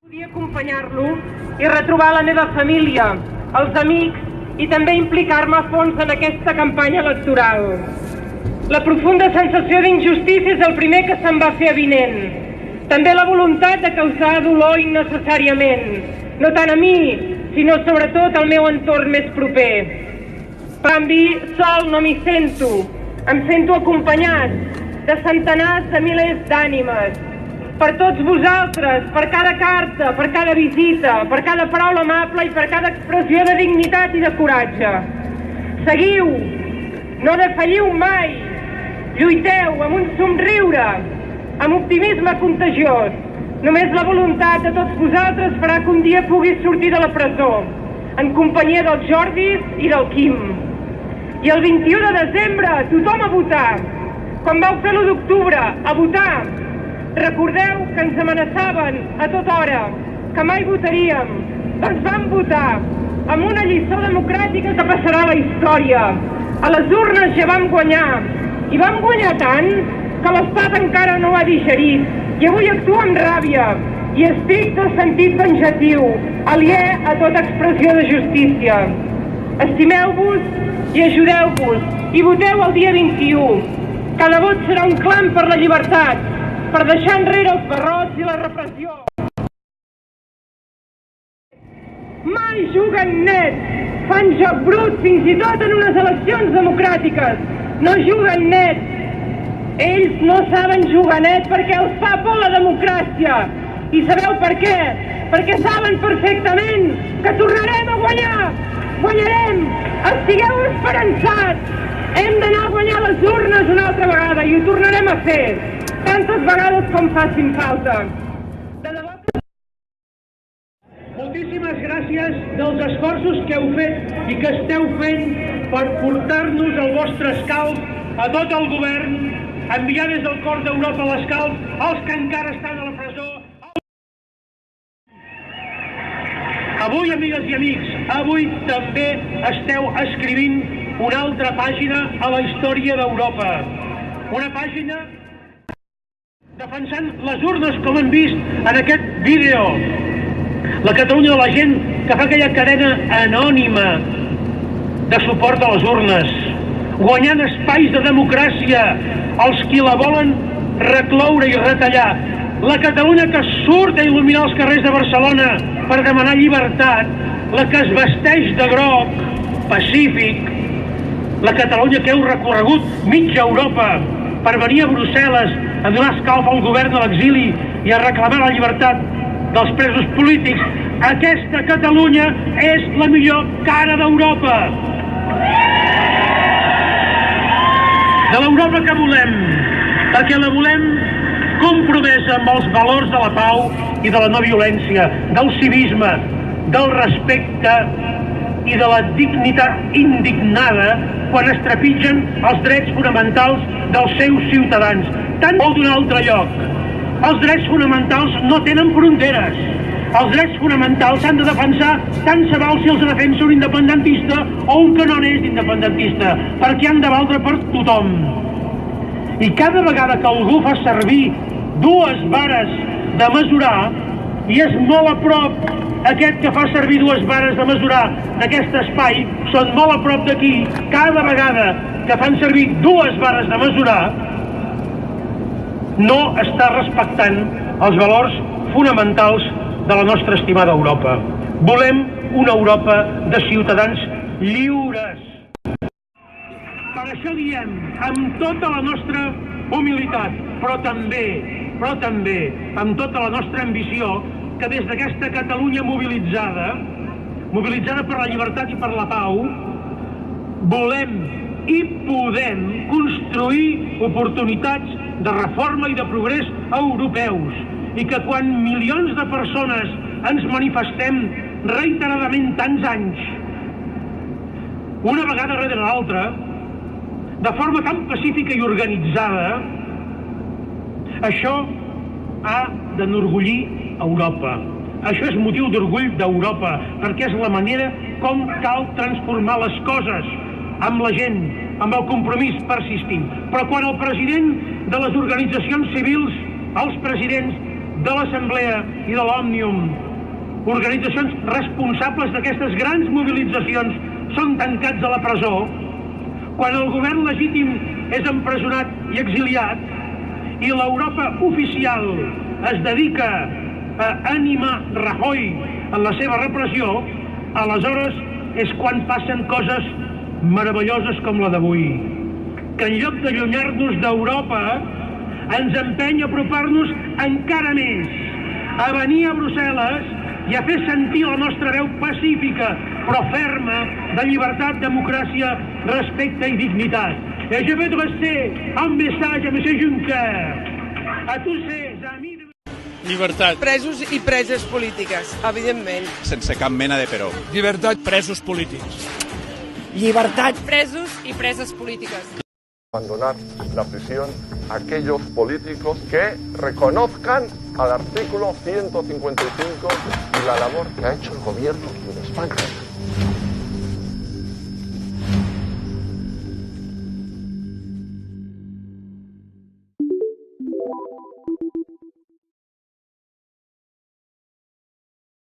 Podia acompanyar-lo i retrobar la meva família, els amics i també implicar-me a fons en aquesta campanya electoral. La profunda sensació d'injustícia és el primer que se'm va fer avinent. També la voluntat de causar dolor innecessàriament, no tant a mi, sinó sobretot al meu entorn més proper. Per canvi, sol no m'hi sento. Em sento acompanyat de centenars de milers d'ànimes. Per tots vosaltres, per cada carta, per cada visita, per cada paraula amable i per cada expressió de dignitat i de coratge. Seguiu, no defalliu mai, lluiteu amb un somriure, amb optimisme contagiós. Només la voluntat de tots vosaltres farà que un dia puguis sortir de la presó, en companyia dels Jordis i del Quim. I el 21 de desembre, tothom a votar. Quan vau fer l'1 d'octubre, a votar. Recordeu que ens amenaçaven a tota hora, que mai votaríem. Doncs vam votar, amb una lliçó democràtica que passarà a la història. A les urnes ja vam guanyar, i vam guanyar tant que l'Estat encara no ho ha digerit. I avui actuo amb ràbia i estricte sentit venjatiu, aliè a tota expressió de justícia. Estimeu-vos i ajudeu-vos, i voteu el dia 21. Cada vot serà un clam per la llibertat, per deixar enrere els barrots i la repressió. Mai juguen net, fan joc brut fins i tot en unes eleccions democràtiques. No juguen net. Ells no saben jugar net perquè els fa por la democràcia. I sabeu per què? Perquè saben perfectament que tornarem a guanyar. Guanyarem. Estigueu esperançats. Hem d'anar a guanyar les urnes una altra vegada i ho tornarem a fer. Tantes vegades com facin falta. De debò que... Moltíssimes gràcies dels esforços que heu fet i que esteu fent per portar-nos el vostre escalf a tot el govern, enviar des del cor d'Europa l'escalf als que encara estan a la presó. Avui, amigues i amics, avui també esteu escrivint una altra pàgina a la història d'Europa. Una pàgina defensant les urnes, com hem vist en aquest vídeo. La Catalunya de la gent que fa aquella cadena anònima de suport a les urnes, guanyant espais de democràcia als qui la volen recloure i retallar. La Catalunya que surt a il·luminar els carrers de Barcelona per demanar llibertat, la que es vesteix de groc, pacífic, la Catalunya que heu recorregut mitja Europa per venir a Brussel·les a donar escalf al govern de l'exili i a reclamar la llibertat dels presos polítics. Aquesta Catalunya és la millor cara d'Europa. De l'Europa que volem, perquè la volem compromesa amb els valors de la pau i de la no violència, del civisme, del respecte i de la dignitat indignada quan es trepitgen els drets fonamentals dels seus ciutadans. Tant o d'un altre lloc. Els drets fonamentals no tenen fronteres. Els drets fonamentals s'han de defensar tant se val si els defensa un independentista o un que no n'és independentista, perquè han de valdre per tothom. I cada vegada que algú fa servir dues vares de mesurar, i és molt a prop aquest que fa servir dues vares de mesurar d'aquest espai, són molt a prop d'aquí, cada vegada que fan servir dues vares de mesurar, no està respectant els valors fonamentals de la nostra estimada Europa. Volem una Europa de ciutadans lliures. Per això diem, amb tota la nostra humilitat, però també amb tota la nostra ambició, que des d'aquesta Catalunya mobilitzada per la llibertat i per la pau, volem i podem construir oportunitats de reforma i de progrés europeus, i que quan milions de persones ens manifestem reiteradament tants anys, una vegada rere l'altra, de forma tan pacífica i organitzada, això ha d'enorgullir Europa. Això és motiu d'orgull d'Europa, perquè és la manera com cal transformar les coses, amb la gent, amb el compromís persistint. Però quan el president de les organitzacions civils, els presidents de l'Assemblea i de l'Òmnium, organitzacions responsables d'aquestes grans mobilitzacions, són tancats a la presó, quan el govern legítim és empresonat i exiliat i l'Europa oficial es dedica a animar Rajoy en la seva repressió, aleshores és quan passen coses meravelloses com la d'avui, que en lloc d'allunyar-nos d'Europa ens empeny a apropar-nos encara més, a venir a Brussel·les i a fer sentir la nostra veu pacífica, però ferma, de llibertat, democràcia, respecte i dignitat. Et je veux adresser un message a M. Juncker, a tous ces amis... Llibertat. Presos i preses polítiques, evidentment. Sense cap mena de però. Llibertat. Presos polítics. Llibertat. Presos y presas políticas. Abandonar la prisión a aquellos políticos que reconozcan al artículo 155 y la labor que ha hecho el gobierno de España.